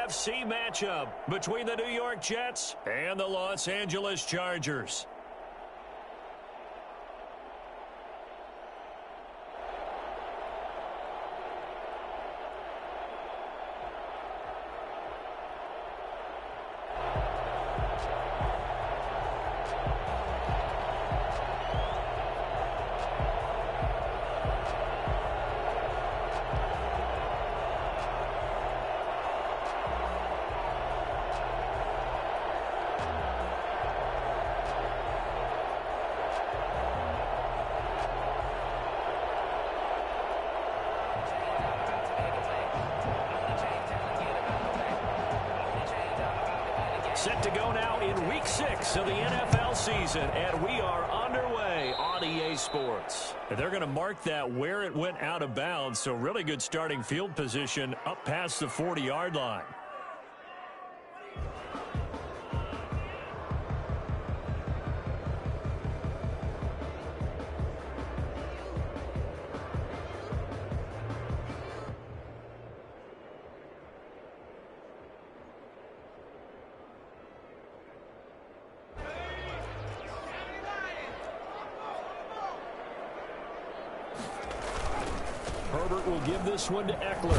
AFC matchup between the New York Jets and the Los Angeles Chargers. Set to go now in Week 6 of the NFL season, and we are underway on EA Sports. They're going to mark that where it went out of bounds, so really good starting field position up past the 40-yard line. Herbert will give this one to Eckler.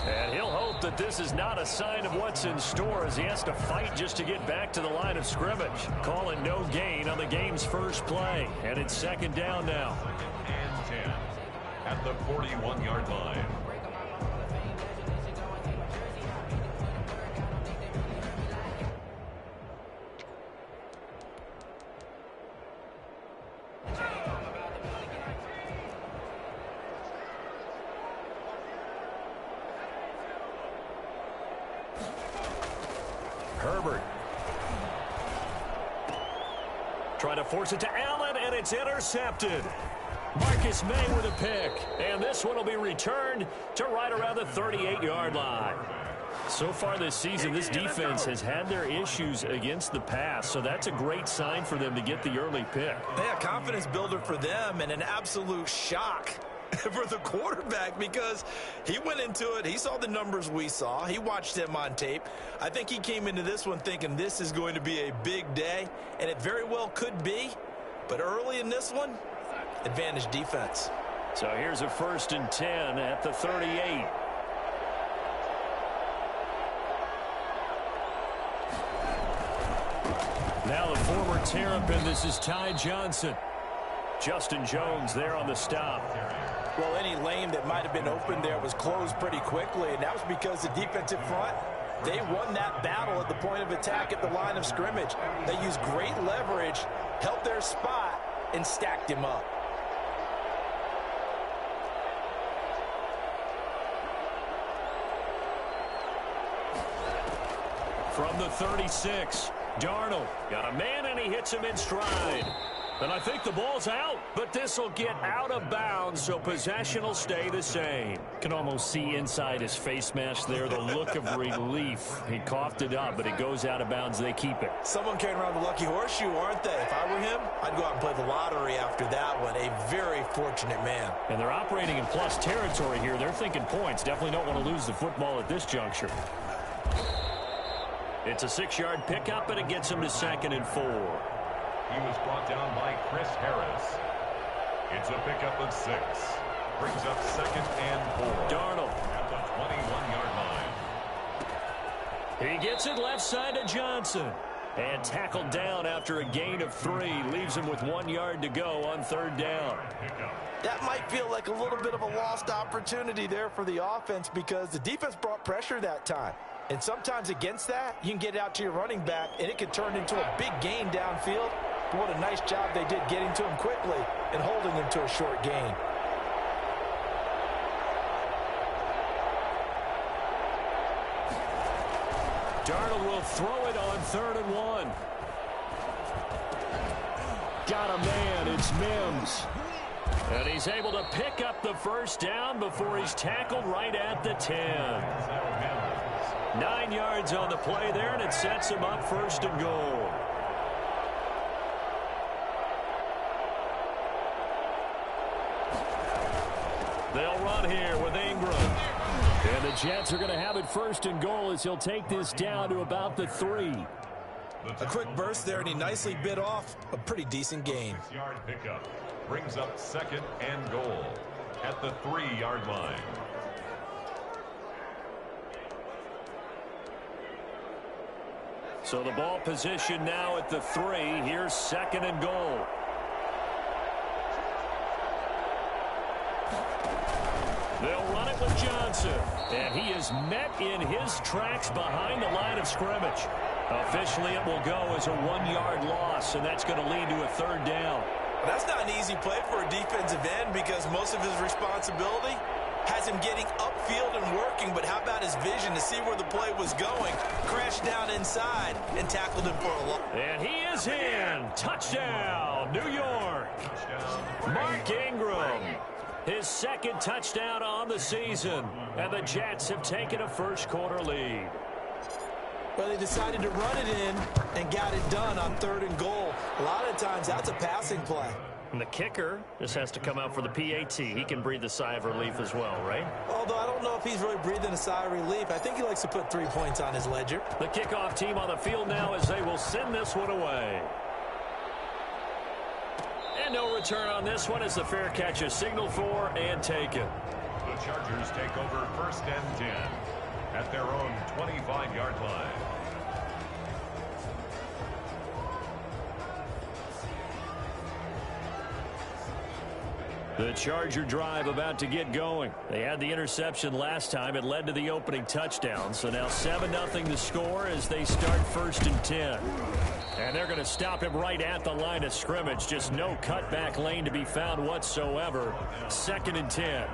And he'll hope that this is not a sign of what's in store as he has to fight just to get back to the line of scrimmage. Calling no gain on the game's first play. And it's second down now. And 10 at the 41-yard line. Herbert. Trying to force it to Allen, and it's intercepted. Marcus May with a pick. And this one will be returned to right around the 38-yard line. So far this season, this defense has had their issues against the pass, so that's a great sign for them to get the early pick. Yeah, confidence builder for them and an absolute shock for the quarterback because he went into it. He saw the numbers we saw. He watched them on tape. I think he came into this one thinking this is going to be a big day, and it very well could be. But early in this one, advantage defense. So here's a 1st and 10 at the 38. Now the former Terrapin, this is Ty Johnson. Justin Jones there on the stop. Well, any lane that might have been open there was closed pretty quickly, and that was because the defensive front, they won that battle at the point of attack at the line of scrimmage. They used great leverage, held their spot, and stacked him up. From the 36, Darnold got a man, and he hits him in stride. And I think the ball's out, but this will get out of bounds, so possession will stay the same. Can almost see inside his face mask there the look of relief. He coughed it up, but it goes out of bounds. They keep it. Someone carrying around the lucky horseshoe, aren't they? If I were him, I'd go out and play the lottery after that one. A very fortunate man. And they're operating in plus territory here. They're thinking points. Definitely don't want to lose the football at this juncture. It's a 6-yard pickup, and it gets him to 2nd and 4. He was brought down by Chris Harris. It's a pickup of 6. Brings up 2nd and 4. Darnold At the 21-yard line. He gets it left side to Johnson. And tackled down after a gain of 3. Leaves him with 1 yard to go on 3rd down. That might feel like a little bit of a lost opportunity there for the offense because the defense brought pressure that time. And sometimes against that, you can get it out to your running back, and it could turn into a big gain downfield. But what a nice job they did getting to him quickly and holding him to a short gain. Darnold will throw it on 3rd and 1. Got a man, it's Mims. And he's able to pick up the 1st down before he's tackled right at the 10. 9 yards on the play there, and it sets him up 1st and goal. They'll run here with Ingram. And the Jets are going to have it first and goal as he'll take this down to about the 3. A quick burst there, and he nicely bit off a pretty decent gain. 6-yard pickup brings up second and goal at the 3-yard line. So the ball position now at the 3. Here's second and goal. They'll run it with Johnson. And he is met in his tracks behind the line of scrimmage. Officially, it will go as a 1-yard loss, and that's going to lead to a third down. That's not an easy play for a defensive end because most of his responsibility has him getting upfield and working, but how about his vision to see where the play was going? Crashed down inside and tackled him for a loss. And he is in. Touchdown, New York. Mark Ingram. His second touchdown on the season. And the Jets have taken a first-quarter lead. Well, they decided to run it in and got it done on third and goal. A lot of times, that's a passing play. And the kicker just has to come out for the PAT. He can breathe a sigh of relief as well, right? Although I don't know if he's really breathing a sigh of relief. I think he likes to put 3 points on his ledger. The kickoff team on the field now as they will send this one away. And no return on this one as the fair catch is signaled for and taken. The Chargers take over first and 10 at their own 25-yard line. The Charger drive about to get going. They had the interception last time. It led to the opening touchdown. So now 7-0 the score as they start first and 10. And they're going to stop him right at the line of scrimmage. Just no cutback lane to be found whatsoever. Second and 10.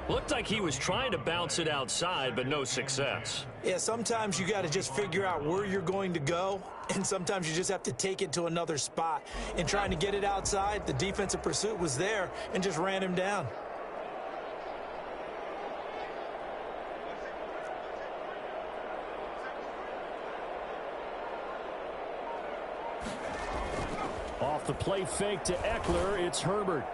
Looked like he was trying to bounce it outside, but no success. Yeah, sometimes you got to just figure out where you're going to go, and sometimes you just have to take it to another spot. In trying to get it outside, the defensive pursuit was there and just ran him down. Off the play fake to Eckler, it's Herbert.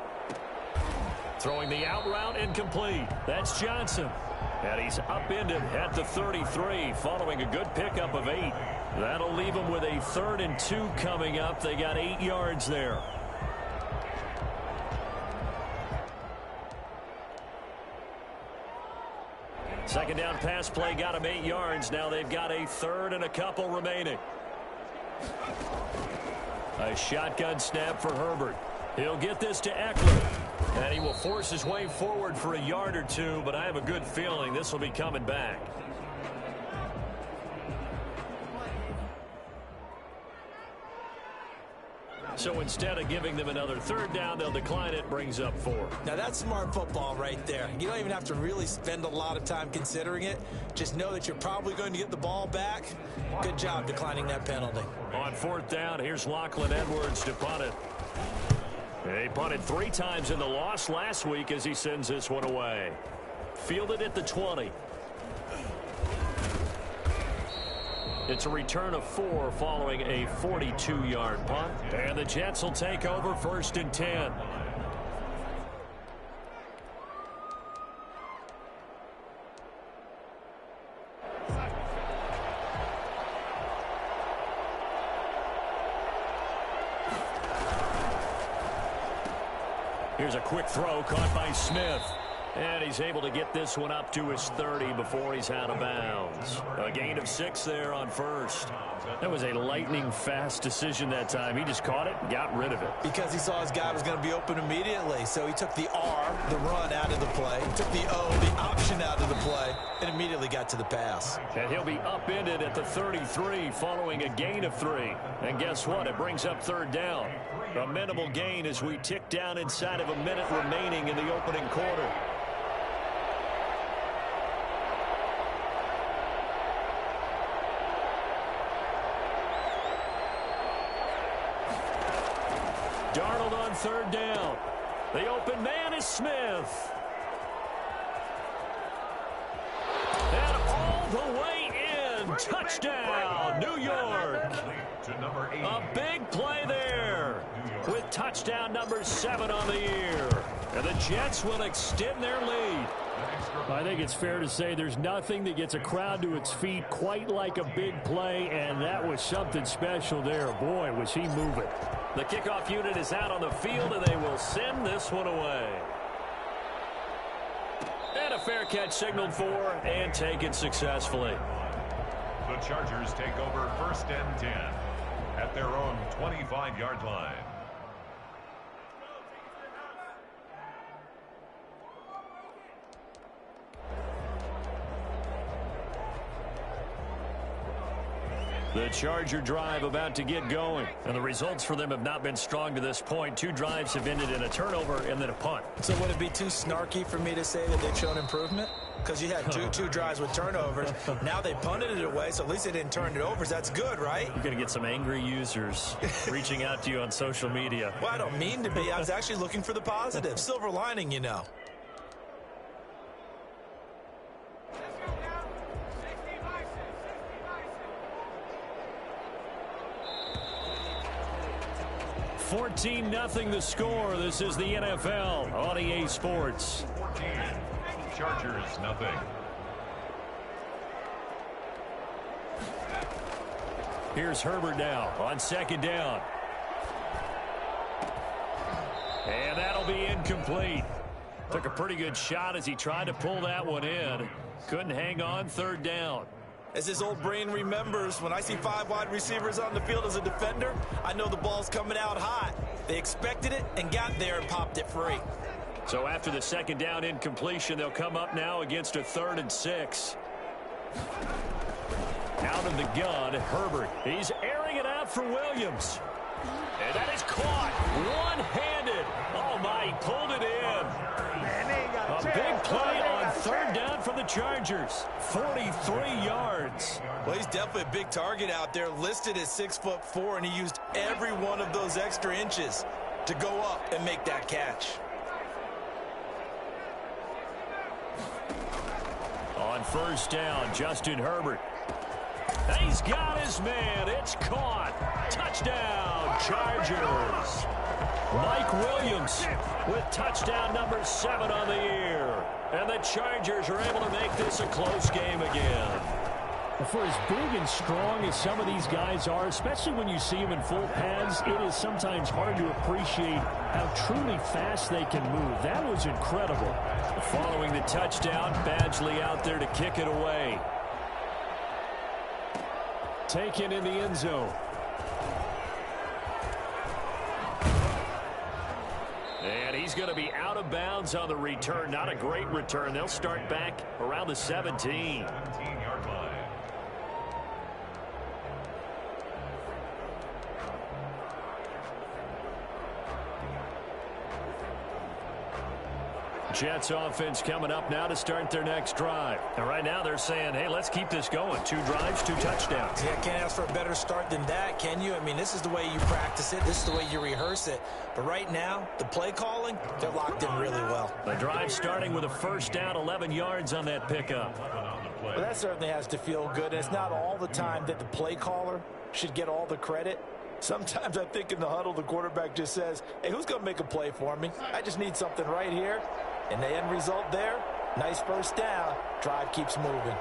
Throwing the out route incomplete. That's Johnson. And he's upended at the 33 following a good pickup of 8. That'll leave him with a 3rd and 2 coming up. They got 8 yards there. Second down pass play got him 8 yards. Now they've got a 3rd and a couple remaining. A shotgun snap for Herbert. He'll get this to Eckler. And he will force his way forward for a yard or 2, but I have a good feeling this will be coming back. So instead of giving them another 3rd down, they'll decline it, brings up 4. Now that's smart football right there. You don't even have to really spend a lot of time considering it. Just know that you're probably going to get the ball back. Good job declining that penalty. On 4th down, here's Lachlan Edwards to punt it. He punted 3 times in the loss last week as he sends this one away. Fielded at the 20. It's a return of 4 following a 42-yard punt. And the Jets will take over first and 10. Here's a quick throw caught by Smith. And he's able to get this one up to his 30 before he's out of bounds. A gain of 6 there on first. That was a lightning-fast decision that time. He just caught it and got rid of it. Because he saw his guy was going to be open immediately. So he took the R, the run, out of the play. He took the O, the option, out of the play, and immediately got to the pass. And he'll be upended at the 33 following a gain of 3. And guess what? It brings up 3rd down. A minimal gain as we tick down inside of a minute remaining in the opening quarter. Darnold on 3rd down. The open man is Smith. And all the way in Touchdown, New York. To number 8. A big play there with touchdown number 7 on the year. And the Jets will extend their lead. I think it's fair to say there's nothing that gets a crowd to its feet quite like a big play, and that was something special there. Boy, was he moving. The kickoff unit is out on the field, and they will send this one away. And a fair catch signaled for and taken successfully. The Chargers take over 1st and 10 at their own 25-yard line. The Charger drive about to get going. And the results for them have not been strong to this point. 2 drives have ended in a turnover and then a punt. So would it be too snarky for me to say that they've shown improvement? Because you had two drives with turnovers. Now they punted it away, so at least they didn't turn it over. That's good, right? You're going to get some angry users reaching out to you on social media. Well, I don't mean to be. I was actually looking for the positive. Silver lining, you know. $14-0 the score. This is the NFL on EA Sports. 14. Chargers, nothing. Here's Herbert now on 2nd down. And that'll be incomplete. Took a pretty good shot as he tried to pull that one in. Couldn't hang on 3rd down. As his old brain remembers, when I see 5 wide receivers on the field as a defender, I know the ball's coming out hot. They expected it and got there and popped it free. So after the 2nd down incompletion, they'll come up now against a 3rd and 6. Out of the gun, Herbert. He's airing it out for Williams. And that is caught one-handed. Oh, my, he pulled it in. A big play on 3rd down for the Chargers. 43 yards. Well, he's definitely a big target out there, listed at 6'4", and he used every one of those extra inches to go up and make that catch. On 1st down, Justin Herbert. He's got his man. It's caught. Touchdown, Chargers. Mike Williams with touchdown number 7 on the year. And the Chargers are able to make this a close game again. For as big and strong as some of these guys are, especially when you see them in full pads, it is sometimes hard to appreciate how truly fast they can move. That was incredible. Following the touchdown, Badgley out there to kick it away. Taken in the end zone. And he's going to be out of bounds on the return. Not a great return. They'll start back around the 17. 17-yard line. Jets offense coming up now to start their next drive. And right now they're saying, hey, let's keep this going. 2 drives, 2 touchdowns. Yeah, can't ask for a better start than that, can you? I mean, this is the way you practice it. This is the way you rehearse it. But right now, the play calling, they're locked in really well. The drive starting with a 1st down, 11 yards on that pickup. Well, that certainly has to feel good. And it's not all the time that the play caller should get all the credit. Sometimes I think in the huddle, the quarterback just says, hey, who's going to make a play for me? I just need something right here. And the end result there, nice 1st down. Drive keeps moving.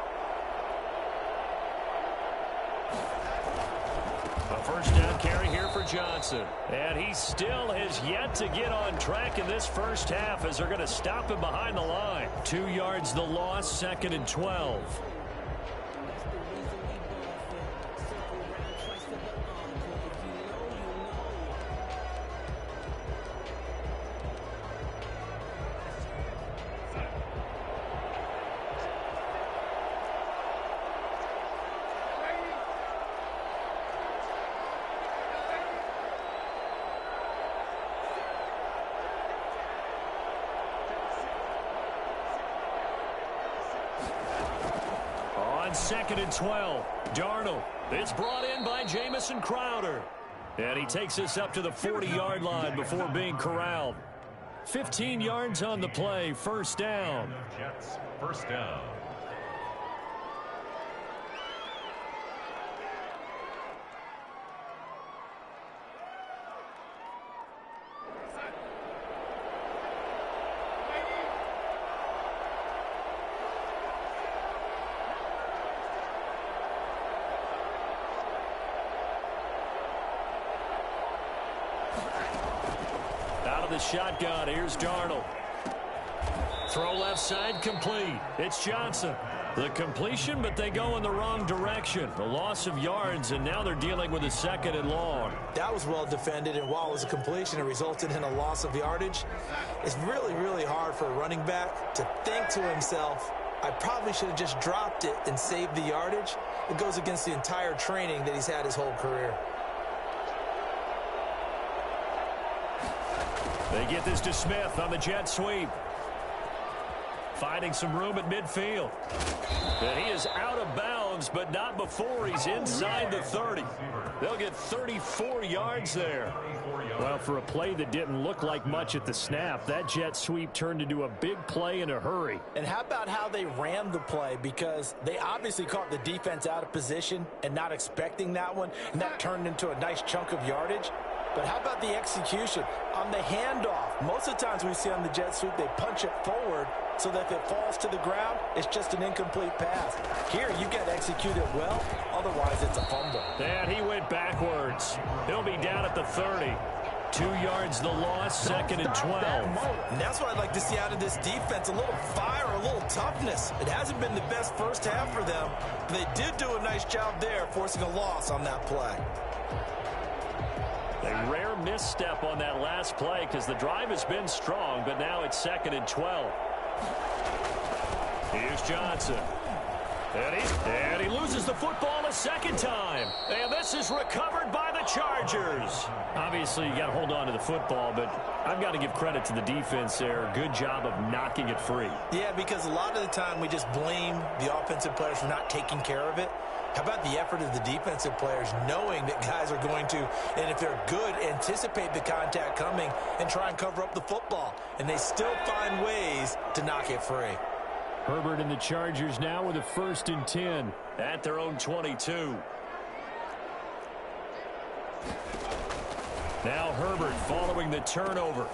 A 1st down carry here for Johnson. And he still has yet to get on track in this 1st half as they're going to stop him behind the line. 2 yards the loss, 2nd and 12. On 2nd and 12, Darnold. It's brought in by Jamison Crowder. And he takes us up to the 40-yard line before being corralled. 15 yards on the play, 1st down. Jets, 1st down. the shotgun. Here's Darnold. Throw left side, complete. It's Johnson. The completion, but they go in the wrong direction. A loss of yards, and now they're dealing with a 2nd and long. That was well defended, and while it was a completion, it resulted in a loss of yardage. It's really, really hard for a running back to think to himself, I probably should have just dropped it and saved the yardage. It goes against the entire training that he's had his whole career. They get this to Smith on the jet sweep. Finding some room at midfield. And he is out of bounds, but not before he's inside the 30. They'll get 34 yards there. Well, for a play that didn't look like much at the snap, that jet sweep turned into a big play in a hurry. And how about how they ran the play? Because they obviously caught the defense out of position and not expecting that one, and that turned into a nice chunk of yardage. But how about the execution? On the handoff, most of the times we see on the jet sweep, they punch it forward so that if it falls to the ground, it's just an incomplete pass. Here, you got to execute it well, otherwise it's a fumble. And he went backwards. He'll be down at the 30. 2 yards the loss, 2nd and 12. And that's what I'd like to see out of this defense, a little fire, a little toughness. It hasn't been the best first half for them, but they did do a nice job there, forcing a loss on that play. A rare misstep on that last play because the drive has been strong, but now it's 2nd and 12. Here's Johnson. And he loses the football a second time. And this is recovered by the Chargers. Obviously, you got to hold on to the football, but I've got to give credit to the defense there. Good job of knocking it free. Yeah, because a lot of the time we just blame the offensive players for not taking care of it. How about the effort of the defensive players knowing that guys are going to, and if they're good, anticipate the contact coming and try and cover up the football. And they still find ways to knock it free. Herbert and the Chargers now with a 1st and 10. At their own 22. Now Herbert following the turnover.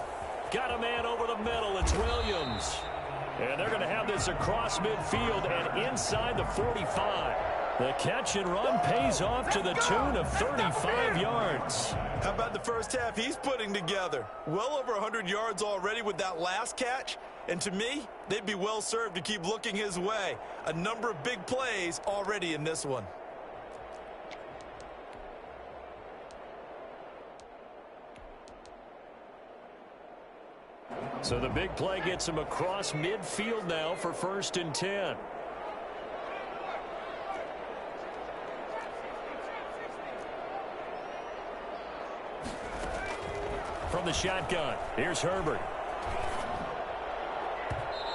Got a man over the middle. It's Williams. And they're going to have this across midfield and inside the 45. The catch and run pays off to the tune of 35 yards. How about the first half he's putting together? Well over 100 yards already with that last catch. And to me, they'd be well served to keep looking his way. A number of big plays already in this one. So the big play gets him across midfield now for 1st and 10. From the shotgun, here's Herbert.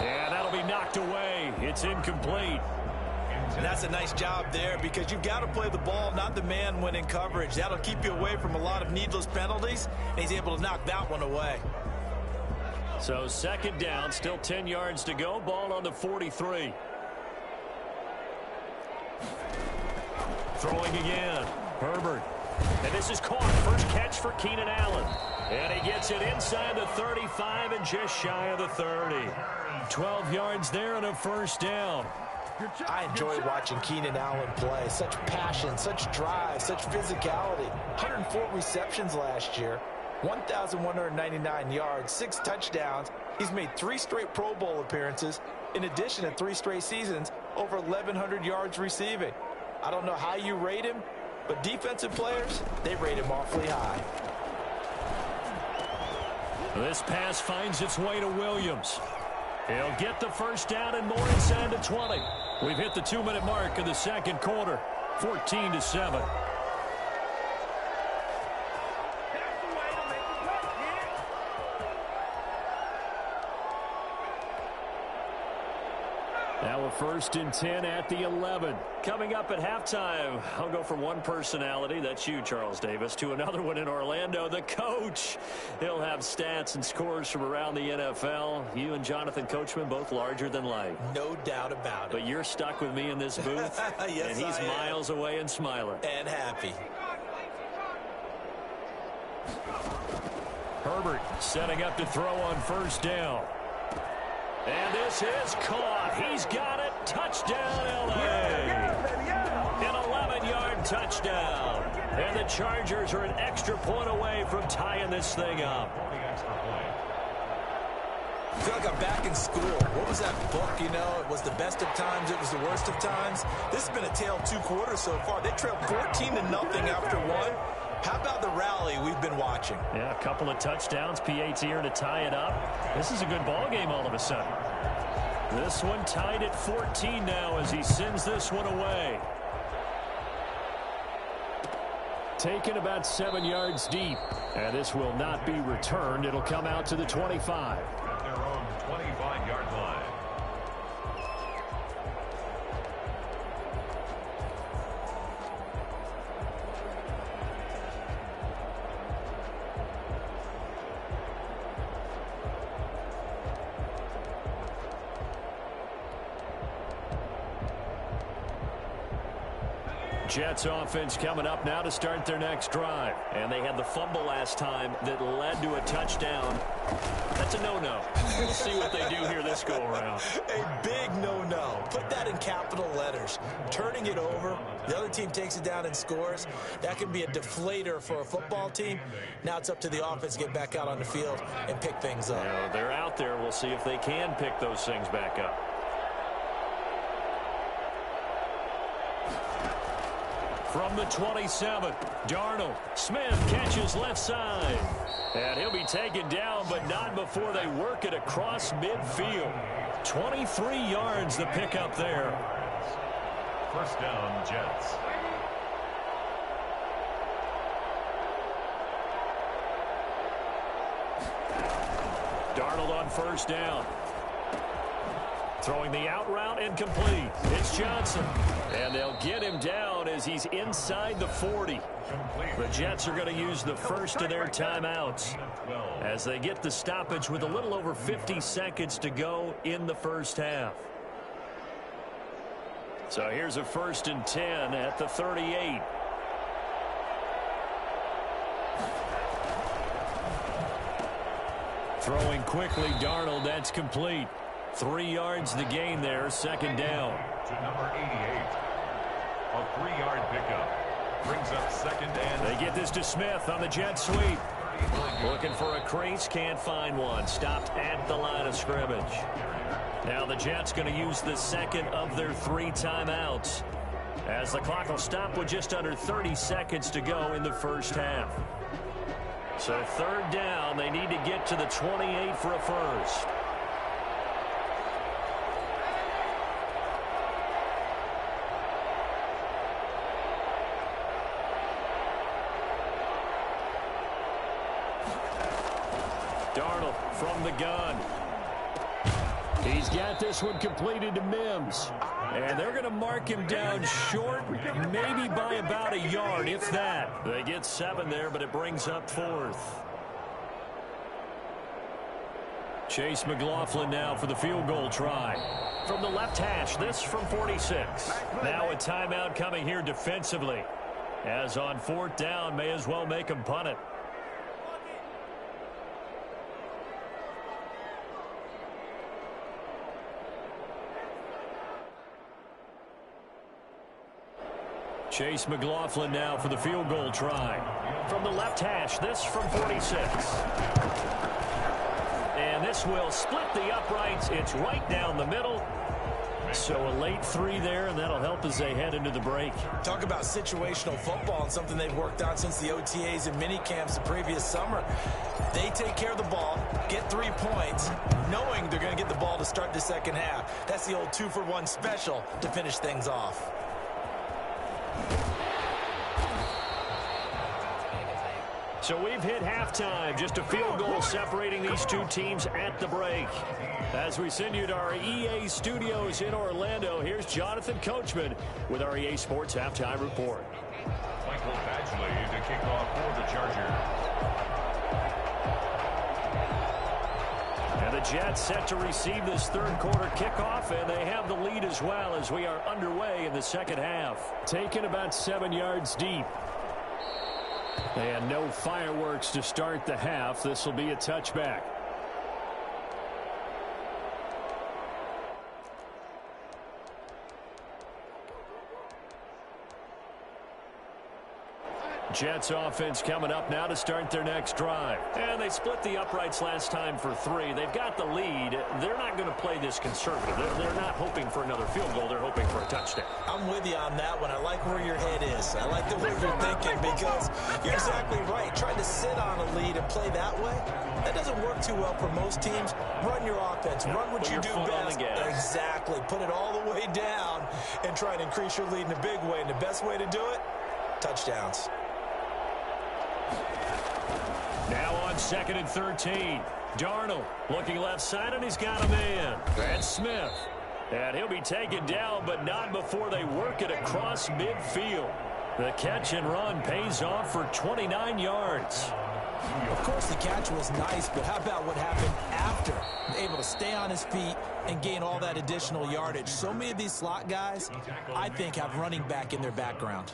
And that'll be knocked away. It's incomplete. And that's a nice job there because you've got to play the ball, not the man when in coverage. That'll keep you away from a lot of needless penalties, and he's able to knock that one away. So 2nd down, still 10 yards to go. Ball on the 43. Throwing again. Herbert. And this is caught. First catch for Keenan Allen. And he gets it inside the 35 and just shy of the 30. 12 yards there and a 1st down. I enjoy watching Keenan Allen play. Such passion, such drive, such physicality. 104 receptions last year. 1,199 yards, 6 touchdowns. He's made 3 straight Pro Bowl appearances. In addition to 3 straight seasons, over 1,100 yards receiving. I don't know how you rate him, but defensive players, they rate him awfully high. This pass finds its way to Williams. He'll get the 1st down and more inside the 20. We've hit the 2-minute mark of the 2nd quarter. 14-7. Now a 1st and 10 at the 11. Coming up at halftime, I'll go from one personality, that's you, Charles Davis, to another one in Orlando, the coach. He'll have stats and scores from around the NFL. You and Jonathan Coachman, both larger than life. No doubt about it. But you're stuck with me in this booth, yes, and he's miles away and smiling. And happy. Herbert setting up to throw on 1st down. And this is caught. He's got it. Touchdown, L.A. An 11-yard touchdown. And the Chargers are an extra point away from tying this thing up. I feel like I'm back in school. What was that book, you know? It was the best of times. It was the worst of times. This has been a tale of 2 quarters so far. They trailed 14-0 after 1. How about the rally we've been watching? Yeah, a couple of touchdowns. PAT here to tie it up. This is a good ball game all of a sudden. This one tied at 14 now as he sends this one away. Taken about 7 yards deep. And this will not be returned. It'll come out to the 25. At their own 25-yard line. Jets offense coming up now to start their next drive. And they had the fumble last time that led to a touchdown. That's a no-no. We'll see what they do here this go-around. A big no-no. Put that in capital letters. Turning it over, the other team takes it down and scores. That can be a deflator for a football team. Now it's up to the offense to get back out on the field and pick things up. Yeah, they're out there. We'll see if they can pick those things back up. From the 27, Darnold. Smith catches left side. And he'll be taken down, but not before they work it across midfield. 23 yards the pickup there. First down, Jets. Darnold on first down. Throwing the out route incomplete. It's Johnson. And they'll get him down as he's inside the 40. The Jets are going to use the first of their timeouts as they get the stoppage with a little over 50 seconds to go in the first half. So here's a 1st and 10 at the 38. Throwing quickly, Darnold. That's complete. 3 yards the gain there, 2nd down. To number 88. A 3-yard pickup. Brings up 2nd and... They get this to Smith on the jet sweep. Looking for a crease, can't find one. Stopped at the line of scrimmage. Now the Jets going to use the second of their 3 timeouts, as the clock will stop with just under 30 seconds to go in the first half. So 3rd down, they need to get to the 28 for a first. Darnold from the gun. He's got this one completed to Mims. And they're going to mark him down short, maybe by about a yard, if that. They get 7 there, but it brings up 4th. Chase McLaughlin now for the field goal try. From the left hash, this from 46. Now a timeout coming here defensively. As on 4th down, may as well make him punt it. Chase McLaughlin now for the field goal try. From the left hash, this from 46. And this will split the uprights. It's right down the middle. So a late 3 there, and that'll help as they head into the break. Talk about situational football and something they've worked on since the OTAs and mini camps the previous summer. They take care of the ball, get 3 points, knowing they're going to get the ball to start the second half. That's the old 2-for-1 special to finish things off. So we've hit halftime. Just a field goal separating these 2 teams at the break. As we send you to our EA studios in Orlando, here's Jonathan Coachman with our EA Sports Halftime Report. Michael Badgley to kick off for the Chargers. And the Jets set to receive this 3rd quarter kickoff, and they have the lead as well as we are underway in the second half. Taken about 7 yards deep. And no fireworks to start the half. This will be a touchback. Jets offense coming up now to start their next drive. And they split the uprights last time for 3. They've got the lead. They're not going to play this conservative. They're not hoping for another field goal. They're hoping for a touchdown. I'm with you on that one. I like where your head is. I like the way you're thinking because you're exactly right. Trying to sit on a lead and play that way, that doesn't work too well for most teams. Run your offense. Run what you do best. Exactly. Put it all the way down and try to increase your lead in a big way. And the best way to do it, touchdowns. Now on 2nd and 13. Darnold looking left side, and he's got a man. That's Smith. And he'll be taken down, but not before they work it across midfield. The catch and run pays off for 29 yards. Of course, the catch was nice, but how about what happened after? Able to stay on his feet and gain all that additional yardage. So many of these slot guys, I think, have running back in their background.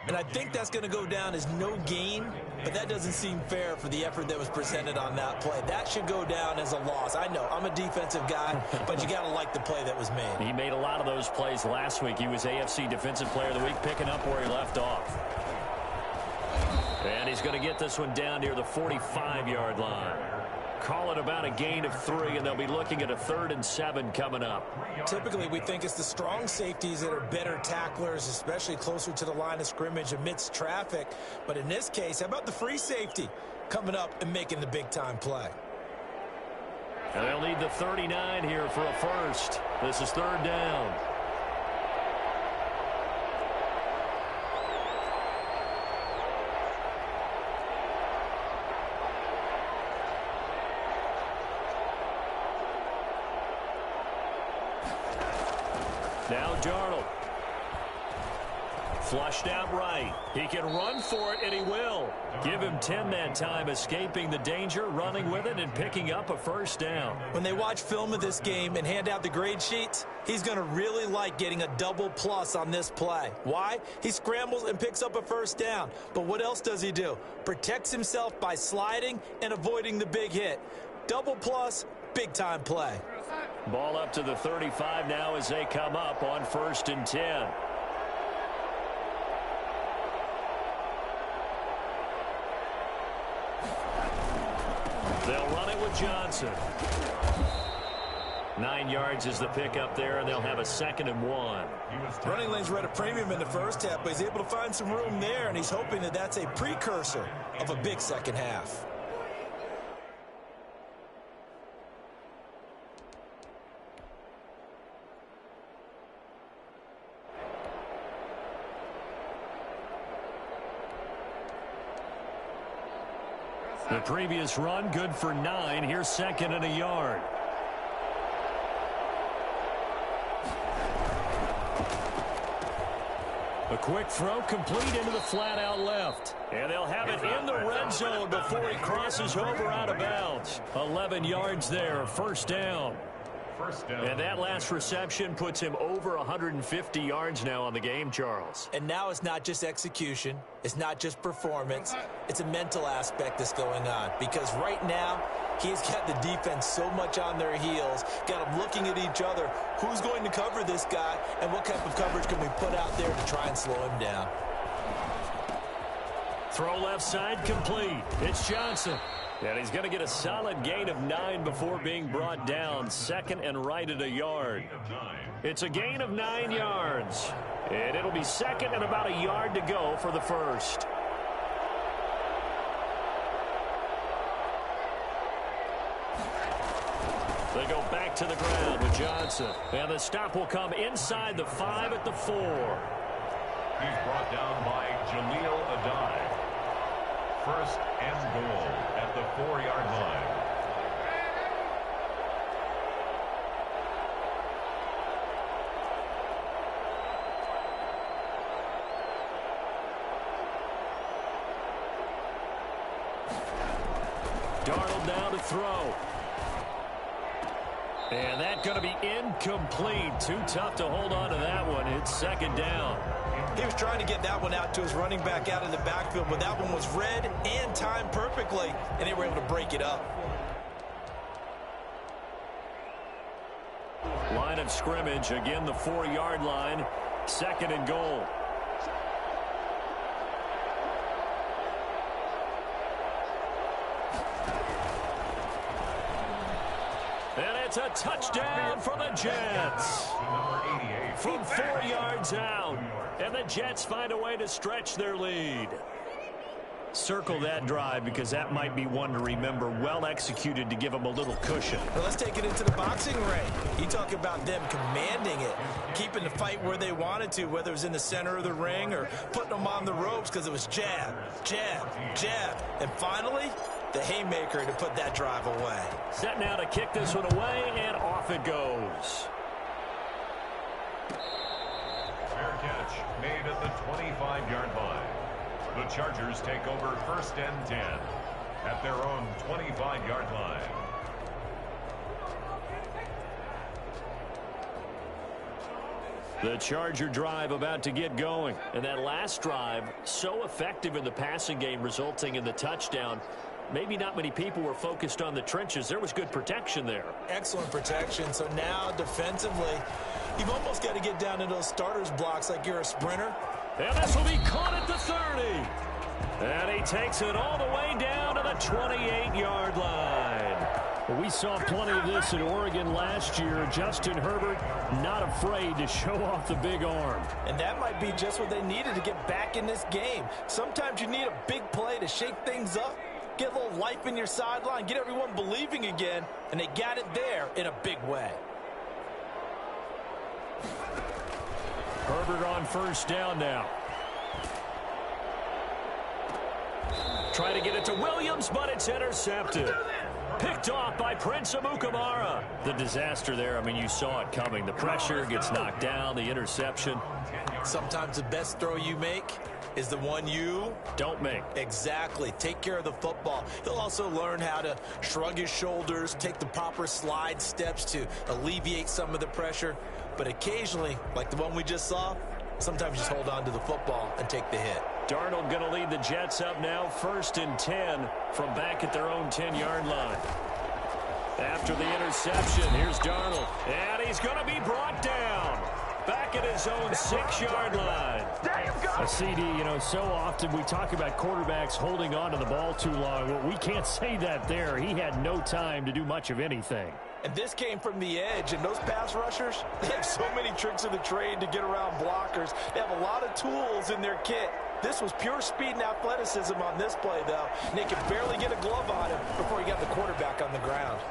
And I think that's going to go down as no gain, but that doesn't seem fair for the effort that was presented on that play. That should go down as a loss. I know, I'm a defensive guy, but you got to like the play that was made. He made a lot of those plays last week. He was AFC Defensive Player of the Week, picking up where he left off. And he's going to get this one down near the 45-yard line. Call it about a gain of 3, and they'll be looking at a 3rd and 7 coming up. Typically, we think it's the strong safeties that are better tacklers, especially closer to the line of scrimmage amidst traffic. But in this case, how about the free safety coming up and making the big-time play? And they'll need the 39 here for a first. This is 3rd down. Now Darnold. Flushed out right. He can run for it, and he will. Give him 10 that time, escaping the danger, running with it, and picking up a first down. When they watch film of this game and hand out the grade sheets, he's going to really like getting a double plus on this play. Why? He scrambles and picks up a first down. But what else does he do? Protects himself by sliding and avoiding the big hit. Double plus, big-time play. Ball up to the 35 now as they come up on 1st and 10. They'll run it with Johnson. 9 yards is the pickup there, and they'll have a 2nd and 1. Running lanes were at a premium in the first half, but he's able to find some room there, and he's hoping that that's a precursor of a big second half. The previous run, good for 9. Here's 2nd and a yard. A quick throw complete into the flat out left. And they'll have it in the red zone before he crosses over out of bounds. 11 yards there, 1st down. And that last reception puts him over 150 yards now on the game, Charles. And now it's not just execution. It's not just performance. It's a mental aspect that's going on. Because right now, he's got the defense so much on their heels, got them looking at each other. Who's going to cover this guy, and what type of coverage can we put out there to try and slow him down? Throw left side complete. It's Johnson. And he's going to get a solid gain of 9 before being brought down. 2nd and right at a yard. It's a gain of 9 yards. And it'll be 2nd and about a yard to go for the first. They go back to the ground with Johnson. And the stop will come inside the 5 at the 4. He's brought down by Jaleel Adai. 1st and goal at the 4-yard line. Darnold now to throw. And that's going to be incomplete. Too tough to hold on to that one. It's 2nd down. He was trying to get that one out to his running back out in the backfield, but that one was read and timed perfectly, and they were able to break it up. Line of scrimmage, again the 4-yard line, 2nd and goal. it's a touchdown for the Jets. From 4 yards out, and the Jets find a way to stretch their lead. Circle that drive because that might be one to remember. Well executed to give them a little cushion. Well, let's take it into the boxing ring. You talk about them commanding it, keeping the fight where they wanted to, whether it was in the center of the ring or putting them on the ropes because it was jab, jab, jab. And finally, the haymaker to put that drive away. Set now to kick this one away, and off it goes. Fair catch made at the 25-yard line. The Chargers take over 1st and 10 at their own 25-yard line. The Charger drive about to get going. And that last drive, so effective in the passing game, resulting in the touchdown. Maybe not many people were focused on the trenches. There was good protection there. Excellent protection. So now defensively, you've almost got to get down to those starters blocks like you're a sprinter. And this will be caught at the 30. And he takes it all the way down to the 28-yard line. Well, we saw plenty of this in Oregon last year. Justin Herbert not afraid to show off the big arm. And that might be just what they needed to get back in this game. Sometimes you need a big play to shake things up, get a little life in your sideline, get everyone believing again, and they got it there in a big way. Herbert on 1st down now. Try to get it to Williams, but it's intercepted. Picked off by Prince Amukamara. The disaster there, I mean, you saw it coming. The pressure gets knocked down, the interception. Sometimes the best throw you make is the one you don't make. Exactly. Take care of the football. He'll also learn how to shrug his shoulders, take the proper slide steps to alleviate some of the pressure. But occasionally, like the one we just saw, sometimes just hold on to the football and take the hit. Darnold going to lead the Jets up now 1st and 10 from back at their own 10-yard line. After the interception, here's Darnold. And he's going to be brought down. Back at his own 6-yard line. A CD, you know, so often we talk about quarterbacks holding on to the ball too long. Well, we can't say that there. He had no time to do much of anything. And this came from the edge, and those pass rushers, they have so many tricks of the trade to get around blockers. They have a lot of tools in their kit. This was pure speed and athleticism on this play, though. And they could barely get a glove on him before he got the quarterback on the ground.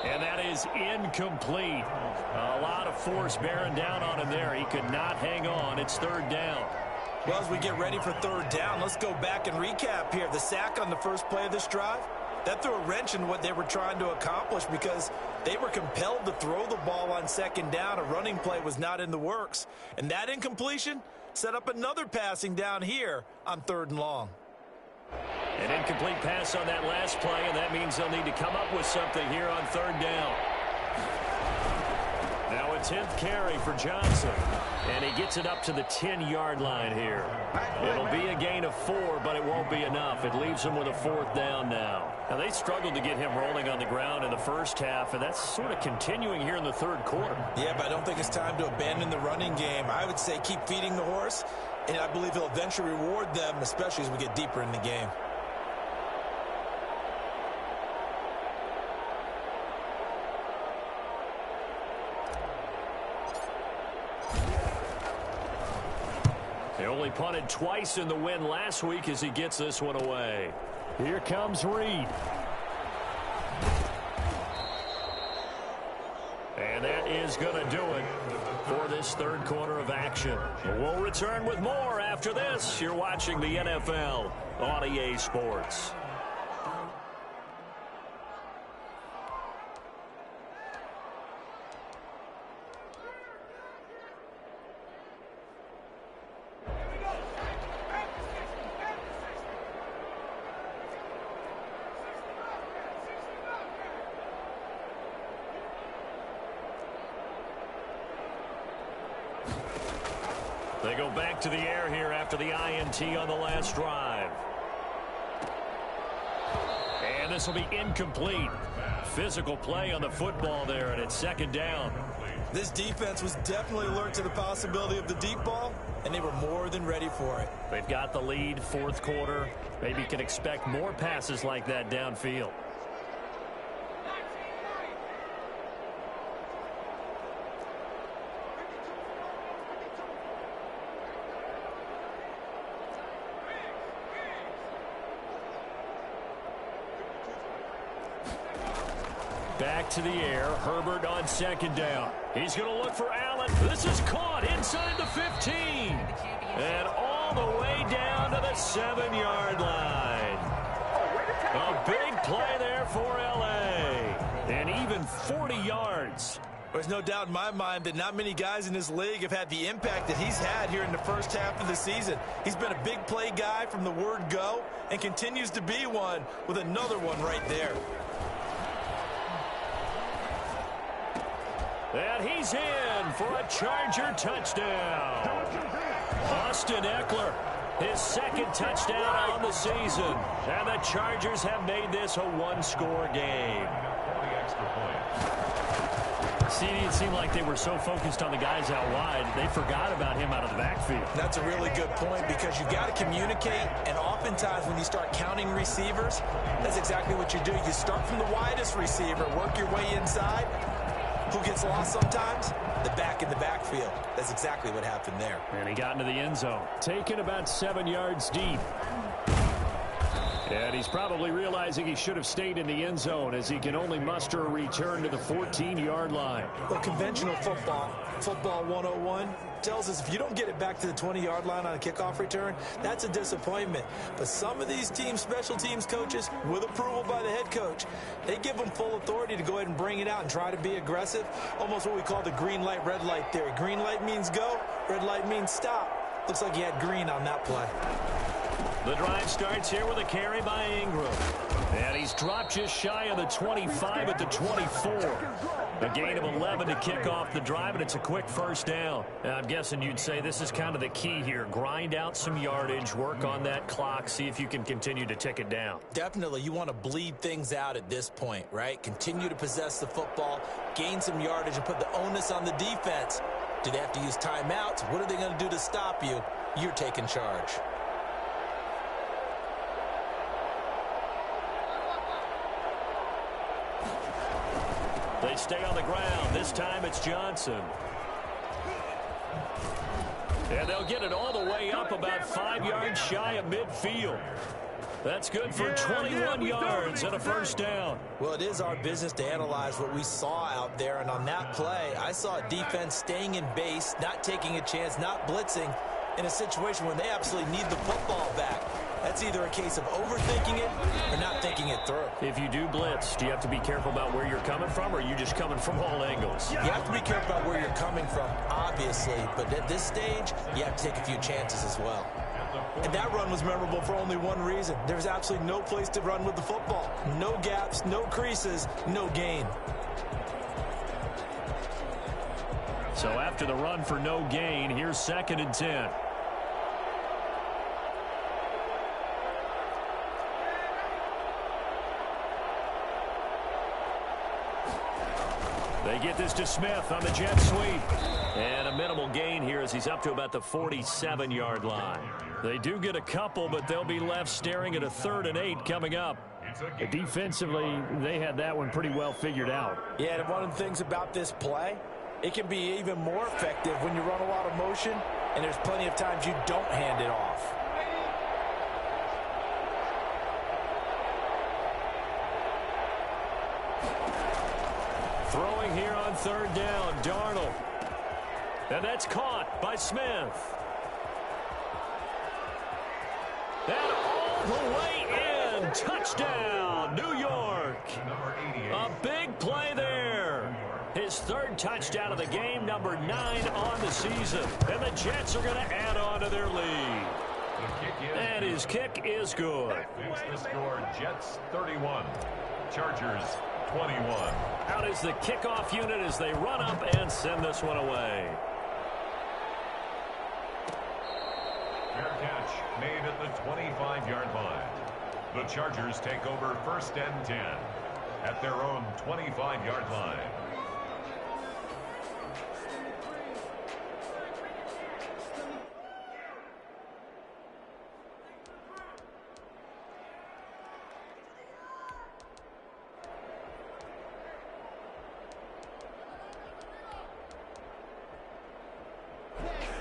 And that is incomplete. A lot of force bearing down on him there. He could not hang on. It's 3rd down. Well, as we get ready for 3rd down, let's go back and recap here. The sack on the first play of this drive, that threw a wrench in what they were trying to accomplish because they were compelled to throw the ball on 2nd down. A running play was not in the works. And that incompletion set up another passing down here on 3rd and long. An incomplete pass on that last play, and that means they'll need to come up with something here on 3rd down. Now a 10th carry for Johnson, and he gets it up to the 10-yard line here. It'll be a gain of 4, but it won't be enough. It leaves them with a 4th down now. Now, they struggled to get him rolling on the ground in the first half, and that's sort of continuing here in the 3rd quarter. Yeah, but I don't think it's time to abandon the running game. I would say keep feeding the horse, and I believe he'll eventually reward them, especially as we get deeper in the game. They only punted twice in the win last week as he gets this one away. Here comes Reed. And that is going to do it for this 3rd quarter of action. We'll return with more after this. You're watching the NFL on EA Sports. They go back to the air here after the INT on the last drive. And this will be incomplete. Physical play on the football there, and it's 2nd down. This defense was definitely alert to the possibility of the deep ball, and they were more than ready for it. They've got the lead, 4th quarter. Maybe can expect more passes like that downfield. Back to the air. Herbert on second down. He's going to look for Allen. This is caught inside the 15. And all the way down to the 7-yard line. A big play there for L.A. And even 40 yards. There's no doubt in my mind that not many guys in this league have had the impact that he's had here in the first half of the season. He's been a big play guy from the word go and continues to be one with another one right there. And he's in for a Charger touchdown. Austin Eckler, his second touchdown on the season. And the Chargers have made this a one-score game. See, it seemed like they were so focused on the guys out wide, they forgot about him out of the backfield. That's a really good point because you've got to communicate, and oftentimes when you start counting receivers, that's exactly what you do. You start from the widest receiver, work your way inside. Who gets lost sometimes? The back in the backfield. That's exactly what happened there. And he got into the end zone. Taken about 7 yards deep. And he's probably realizing he should have stayed in the end zone as he can only muster a return to the 14-yard line. Well, conventional football 101, tells us if you don't get it back to the 20-yard line on a kickoff return, that's a disappointment. But some of these special teams coaches, with approval by the head coach, they give them full authority to go ahead and bring it out and try to be aggressive. Almost what we call the green light, red light theory. Green light means go, red light means stop. Looks like he had green on that play. The drive starts here with a carry by Ingram. And he's dropped just shy of the 25 at the 24. A gain of 11 to kick off the drive, and it's a quick first down. I'm guessing you'd say this is kind of the key here. Grind out some yardage, work on that clock, see if you can continue to tick it down. Definitely, you want to bleed things out at this point, right? Continue to possess the football, gain some yardage, and put the onus on the defense. Do they have to use timeouts? What are they going to do to stop you? You're taking charge. They stay on the ground. This time it's Johnson. And they'll get it all the way up about 5 yards shy of midfield. That's good for 21 yards and a first down. Well, it is our business to analyze what we saw out there. And on that play, I saw a defense staying in base, not taking a chance, not blitzing in a situation when they absolutely need the football back. That's either a case of overthinking it or not thinking it through. If you do blitz, do you have to be careful about where you're coming from, or are you just coming from all angles? You have to be careful about where you're coming from, obviously. But at this stage, you have to take a few chances as well. And that run was memorable for only one reason. There's absolutely no place to run with the football. No gaps, no creases, no gain. So after the run for no gain, here's 2nd and 10. They get this to Smith on the jet sweep. And a minimal gain here as he's up to about the 47-yard line. They do get a couple, but they'll be left staring at a 3rd and 8 coming up. Defensively, they had that one pretty well figured out. Yeah, and one of the things about this play, it can be even more effective when you run a lot of motion, and there's plenty of times you don't hand it off. Throwing here on 3rd down, Darnold. And that's caught by Smith. And all the way in. Touchdown, New York. A big play there. His 3rd touchdown of the game, number 9 on the season. And the Jets are going to add on to their lead. And his kick is good. Makes the score Jets 31, Chargers 21. Out is the kickoff unit as they run up and send this one away. Fair catch made at the 25-yard line. The Chargers take over 1st and 10 at their own 25-yard line.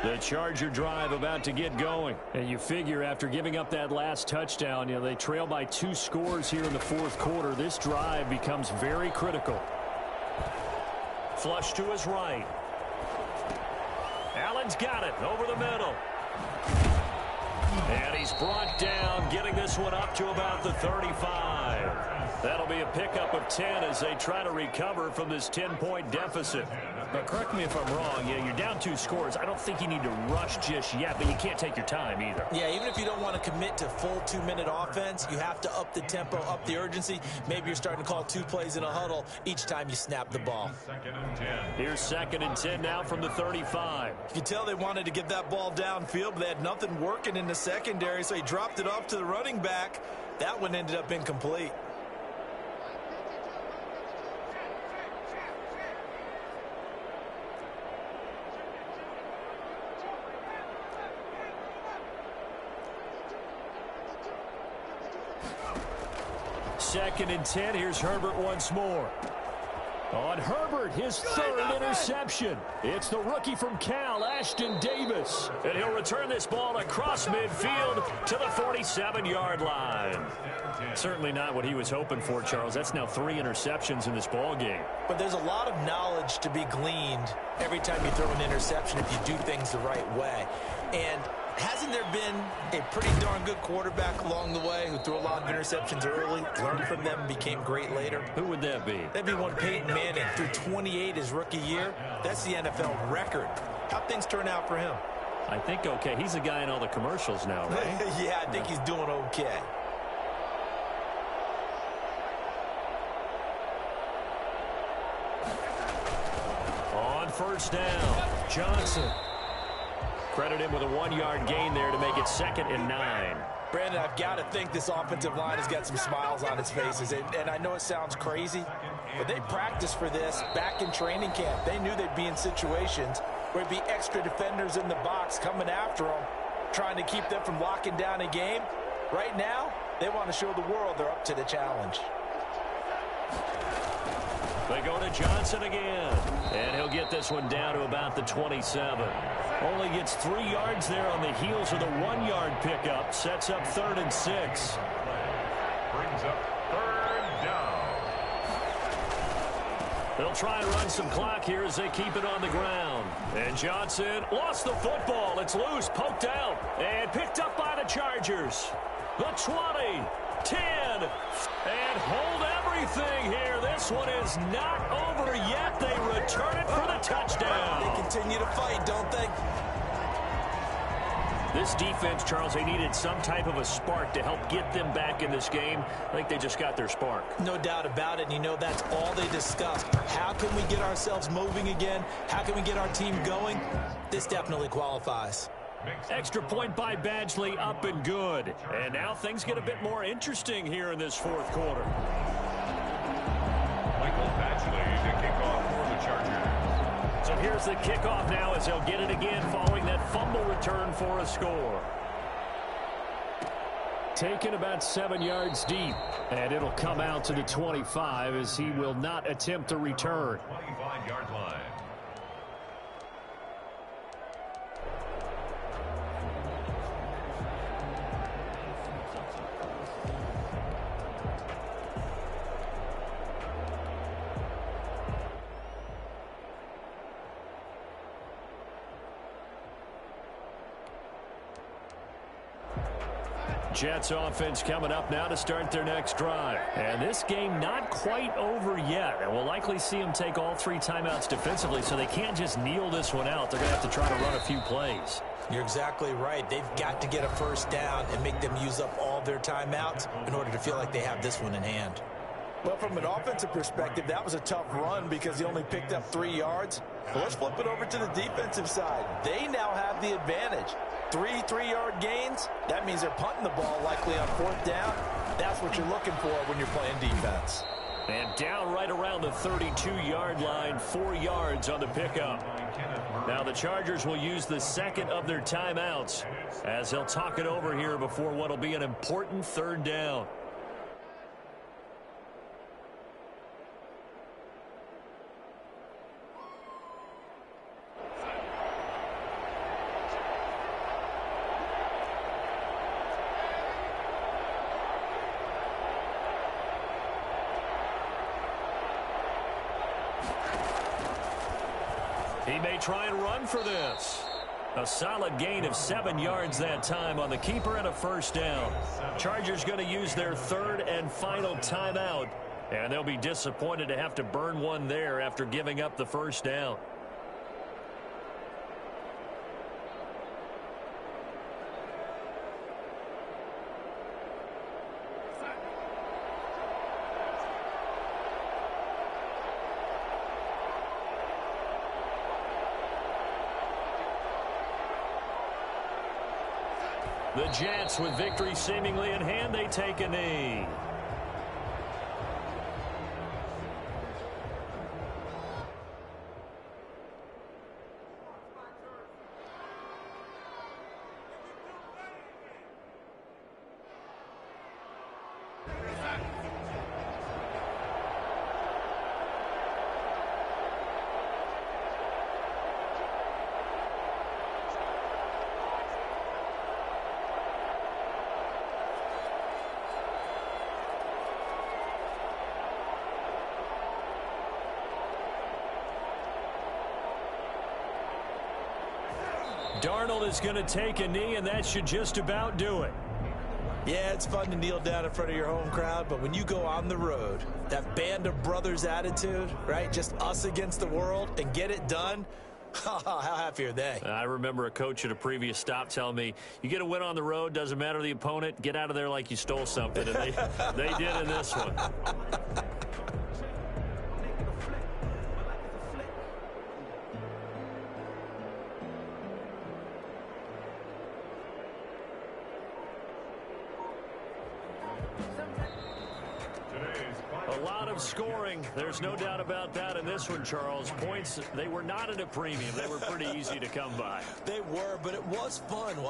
The Charger drive about to get going. And you figure after giving up that last touchdown, they trail by 2 scores here in the fourth quarter. This drive becomes very critical. Flush to his right. Allen's got it over the middle. And he's brought down, getting this one up to about the 35. That'll be a pickup of 10 as they try to recover from this 10-point deficit. But correct me if I'm wrong, you're down 2 scores. I don't think you need to rush just yet, but you can't take your time either. Yeah, even if you don't want to commit to full 2-minute offense, you have to up the tempo, up the urgency. Maybe you're starting to call 2 plays in a huddle each time you snap the ball. Here's 2nd and 10 now from the 35. You can tell they wanted to get that ball downfield, but they had nothing working in the secondary, so he dropped it off to the running back. That one ended up incomplete. Second and 10. Here's Herbert once more. On Herbert, his 3rd interception. It's the rookie from Cal, Ashton Davis. And he'll return this ball across midfield to the 47-yard line. Certainly not what he was hoping for, Charles. That's now 3 interceptions in this ball game. But there's a lot of knowledge to be gleaned every time you throw an interception if you do things the right way. And hasn't there been a pretty darn good quarterback along the way who threw a lot of interceptions early, learned from them, and became great later? Who would that be? That'd be one Peyton Manning. Threw 28 his rookie year. That's the NFL record. How'd things turn out for him? I think okay. He's a guy in all the commercials now, right? Yeah, I think he's doing okay. On first down, Johnson. Credit him with a 1-yard gain there to make it 2nd and 9. Brandon, I've got to think this offensive line has got some smiles on its faces. And I know it sounds crazy, but they practiced for this back in training camp. They knew they'd be in situations where there'd be extra defenders in the box coming after them, trying to keep them from locking down a game. Right now, they want to show the world they're up to the challenge. They go to Johnson again, and he'll get this one down to about the 27. Only gets 3 yards there on the heels of the 1-yard pickup. Sets up 3rd and 6. Brings up 3rd down. They'll try and run some clock here as they keep it on the ground. And Johnson lost the football. It's loose, poked out, and picked up by the Chargers. The 20, 10, and hold everything here. This one is not over yet. They return it for the touchdown. They continue to fight, don't they? This defense, Charles, they needed some type of a spark to help get them back in this game. I think they just got their spark. No doubt about it, and you know that's all they discussed. How can we get ourselves moving again? How can we get our team going? This definitely qualifies. Extra point by Badgley, up and good. And now things get a bit more interesting here in this fourth quarter. Michael Badgley to kick off for the Chargers. So here's the kickoff now as they'll get it again following that fumble return for a score. Taken about 7 yards deep, and it'll come out to the 25 as he will not attempt a return. 25-yard line. Jets offense coming up now to start their next drive. And this game not quite over yet. And we'll likely see them take all 3 timeouts defensively, so they can't just kneel this one out. They're going to have to try to run a few plays. You're exactly right. They've got to get a first down and make them use up all their timeouts in order to feel like they have this one in hand. Well, from an offensive perspective, that was a tough run because he only picked up 3 yards. Well, let's flip it over to the defensive side. They now have the advantage. 3 3-yard gains, that means they're punting the ball likely on 4th down. That's what you're looking for when you're playing defense. And down right around the 32-yard line, 4 yards on the pickup. Now the Chargers will use the second of their timeouts as they'll talk it over here before what will be an important 3rd down. He may try and run for this. A solid gain of 7 yards that time on the keeper and a first down. Chargers going to use their third and final timeout, and they'll be disappointed to have to burn one there after giving up the first down. The Jets, with victory seemingly in hand, they take a knee. Darnold is going to take a knee, and that should just about do it. Yeah, it's fun to kneel down in front of your home crowd, but when you go on the road, that band of brothers attitude, right, just us against the world, and get it done, how happy are they? I remember a coach at a previous stop telling me, you get a win on the road, doesn't matter the opponent, get out of there like you stole something, and they did in this one. A lot of scoring. There's no doubt about that in this one, Charles. Points, they were not at a premium. They were pretty easy to come by. They were, but it was fun, wasn't it?